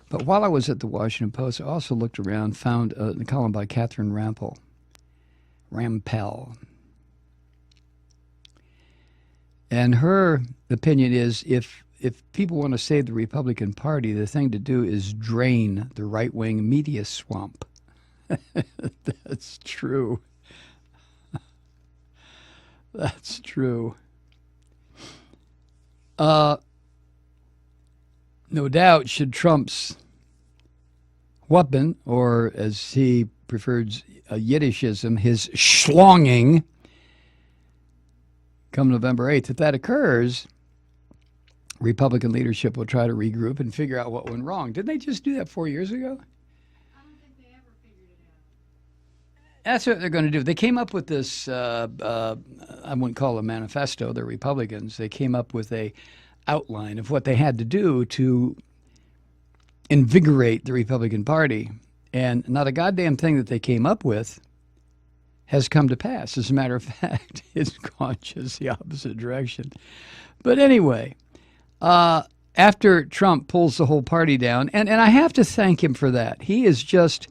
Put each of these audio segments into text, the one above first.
But while I was at the Washington Post, I also looked around, found a column by Catherine Rampell. And her opinion is if people want to save the Republican Party, the thing to do is drain the right-wing media swamp. That's true. That's true. No doubt, should Trump's whupping, or as he prefers, Yiddishism, his schlonging, come November 8th, if that occurs, Republican leadership will try to regroup and figure out what went wrong. Didn't they just do that 4 years ago? I don't think they ever figured it out. That's what they're going to do. They came up with this, I wouldn't call it a manifesto, they're Republicans. They came up with a outline of what they had to do to invigorate the Republican Party. And not a goddamn thing that they came up with has come to pass. As a matter of fact, it's gone just the opposite direction. But anyway, after Trump pulls the whole party down, and I have to thank him for that. He is just,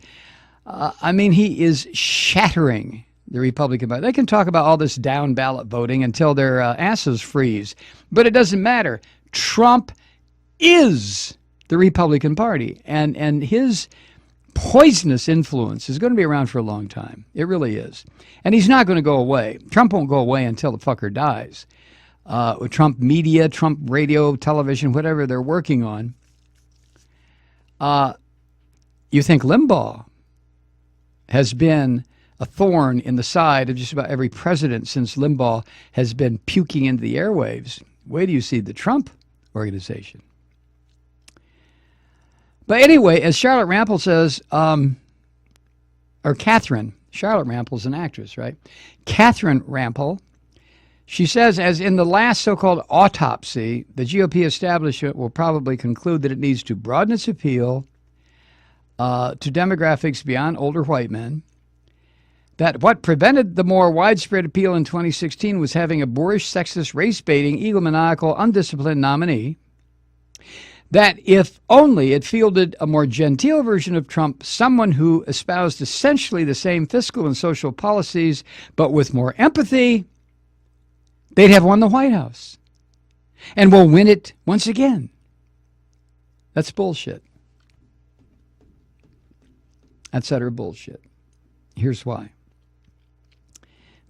he is shattering the Republican Party. They can talk about all this down-ballot voting until their asses freeze, but it doesn't matter. Trump is the Republican Party, and his poisonous influence is going to be around for a long time. It really is. And he's not going to go away. Trump won't go away until the fucker dies. Trump media, Trump radio, television, whatever they're working on. You think Limbaugh has been a thorn in the side of just about every president since Limbaugh has been puking into the airwaves. Wait till you see the Trump organization. But anyway, as Charlotte Rampell says, or Catherine, Charlotte Rampell's an actress, right? Catherine Rampell, she says, as in the last so-called autopsy, the GOP establishment will probably conclude that it needs to broaden its appeal to demographics beyond older white men, that what prevented the more widespread appeal in 2016 was having a boorish, sexist, race-baiting, egomaniacal, undisciplined nominee, that if only it fielded a more genteel version of Trump, someone who espoused essentially the same fiscal and social policies, but with more empathy, they'd have won the White House. And we'll win it once again. That's bullshit. That's utter bullshit. Here's why.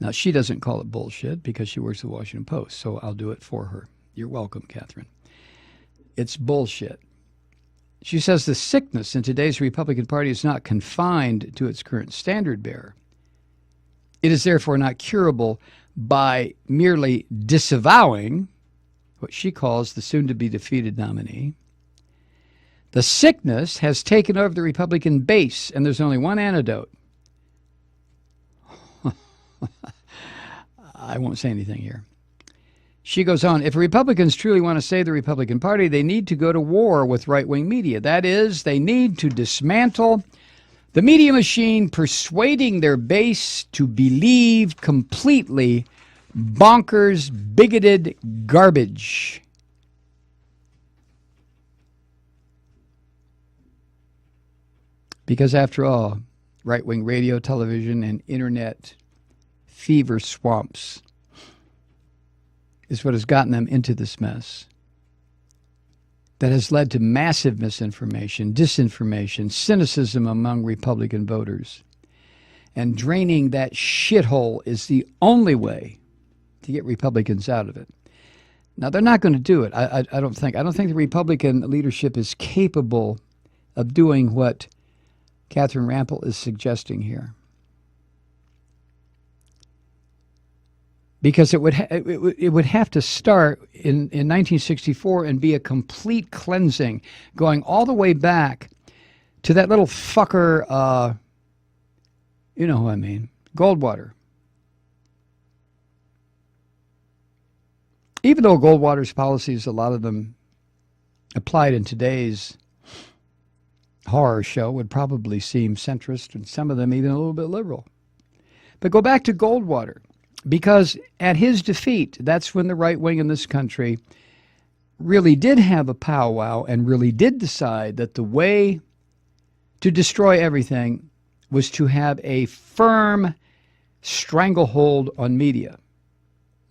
Now, she doesn't call it bullshit because she works at the Washington Post, so I'll do it for her. You're welcome, Catherine. It's bullshit. She says the sickness in today's Republican Party is not confined to its current standard bearer. It is therefore not curable by merely disavowing what she calls the soon-to-be defeated nominee. The sickness has taken over the Republican base, and there's only one antidote. I won't say anything here. She goes on, if Republicans truly want to save the Republican Party, they need to go to war with right-wing media. That is, they need to dismantle the media machine, persuading their base to believe completely bonkers, bigoted garbage. Because after all, right-wing radio, television, and internet fever swamps is what has gotten them into this mess that has led to massive misinformation, disinformation, cynicism among Republican voters. And draining that shithole is the only way to get Republicans out of it. Now, they're not going to do it, I don't think. I don't think the Republican leadership is capable of doing what Catherine Rampell is suggesting here. Because it would have to start in 1964 and be a complete cleansing, going all the way back to that little fucker, you know who I mean, Goldwater. Even though Goldwater's policies, a lot of them applied in today's horror show, would probably seem centrist, and some of them even a little bit liberal. But go back to Goldwater. Because at his defeat, that's when the right wing in this country really did have a powwow and really did decide that the way to destroy everything was to have a firm stranglehold on media.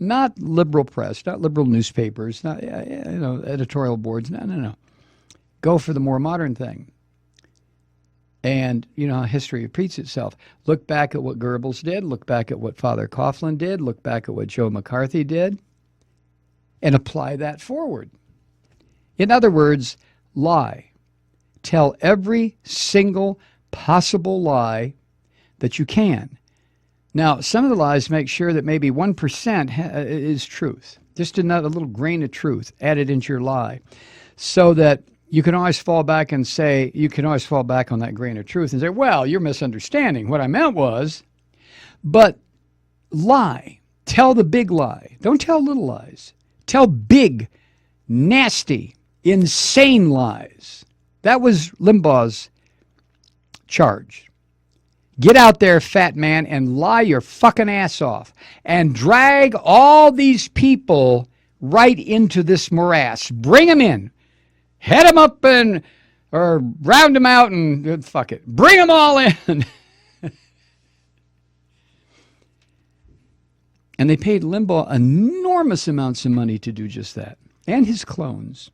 Not liberal press, not liberal newspapers, not editorial boards. No. Go for the more modern thing. And you know how history repeats itself. Look back at what Goebbels did. Look back at what Father Coughlin did. Look back at what Joe McCarthy did. And apply that forward. In other words, lie. Tell every single possible lie that you can. Now, some of the lies make sure that maybe 1% is truth. Just a little grain of truth added into your lie. So that you can always fall back and say, you can always fall back on that grain of truth and say, well, you're misunderstanding. What I meant was, but lie. Tell the big lie. Don't tell little lies. Tell big, nasty, insane lies. That was Limbaugh's charge. Get out there, fat man, and lie your fucking ass off and drag all these people right into this morass. Bring them in. Head them up or round them out and fuck it. Bring them all in. And they paid Limbaugh enormous amounts of money to do just that, and his clones.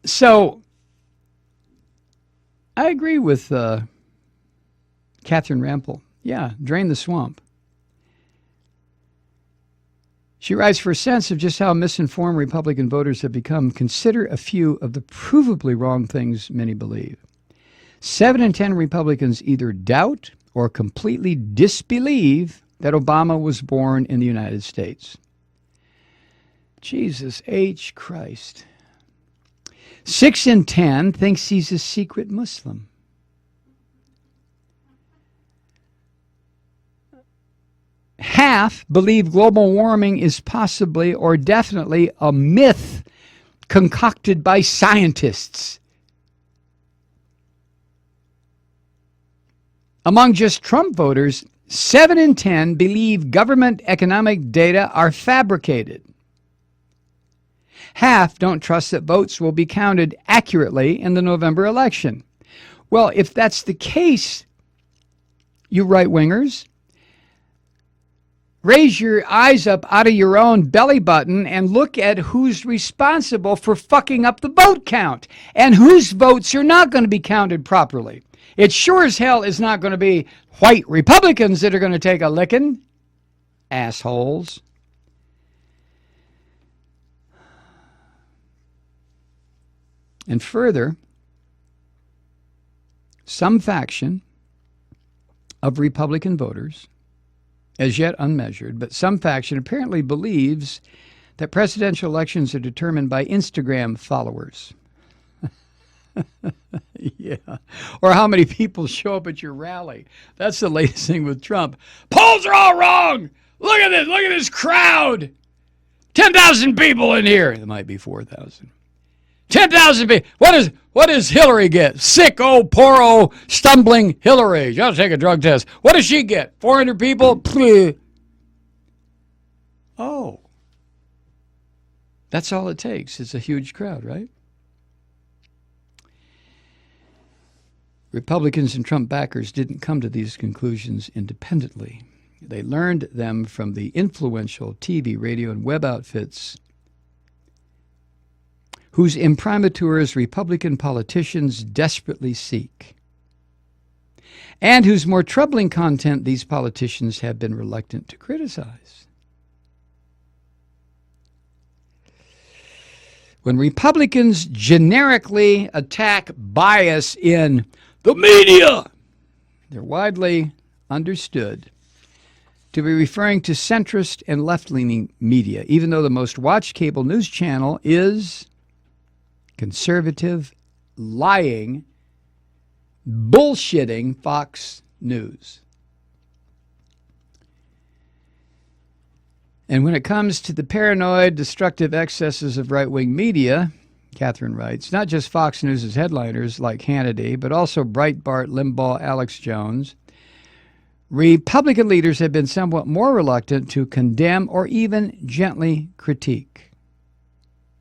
So I agree with Catherine Rampel. Yeah, drain the swamp. She writes, for a sense of just how misinformed Republican voters have become, consider a few of the provably wrong things many believe. 7 in 10 Republicans either doubt or completely disbelieve that Obama was born in the United States. Jesus H. Christ. 6 in 10 thinks he's a secret Muslim. Half believe global warming is possibly or definitely a myth concocted by scientists. Among just Trump voters, 7 in 10 believe government economic data are fabricated. Half don't trust that votes will be counted accurately in the November election. Well, if that's the case, you right-wingers, raise your eyes up out of your own belly button and look at who's responsible for fucking up the vote count and whose votes are not going to be counted properly. It sure as hell is not going to be white Republicans that are going to take a licking. Assholes. And further, some faction of Republican voters, as yet unmeasured, but some faction apparently believes that presidential elections are determined by Instagram followers. Yeah. Or how many people show up at your rally. That's the latest thing with Trump. Polls are all wrong. Look at this. Look at this crowd. 10,000 people in here. It might be 4,000. 10,000 people. What does Hillary get? Sick, old, poor, old, stumbling Hillary. She'll take a drug test. What does she get? 400 people? Oh. That's all it takes. It's a huge crowd, right? Republicans and Trump backers didn't come to these conclusions independently. They learned them from the influential TV, radio, and web outfits whose imprimaturs Republican politicians desperately seek, and whose more troubling content these politicians have been reluctant to criticize. When Republicans generically attack bias in the media, they're widely understood to be referring to centrist and left-leaning media, even though the most watched cable news channel is conservative, lying, bullshitting Fox News. And when it comes to the paranoid, destructive excesses of right-wing media, Catherine writes, not just Fox News' headliners like Hannity, but also Breitbart, Limbaugh, Alex Jones, Republican leaders have been somewhat more reluctant to condemn or even gently critique.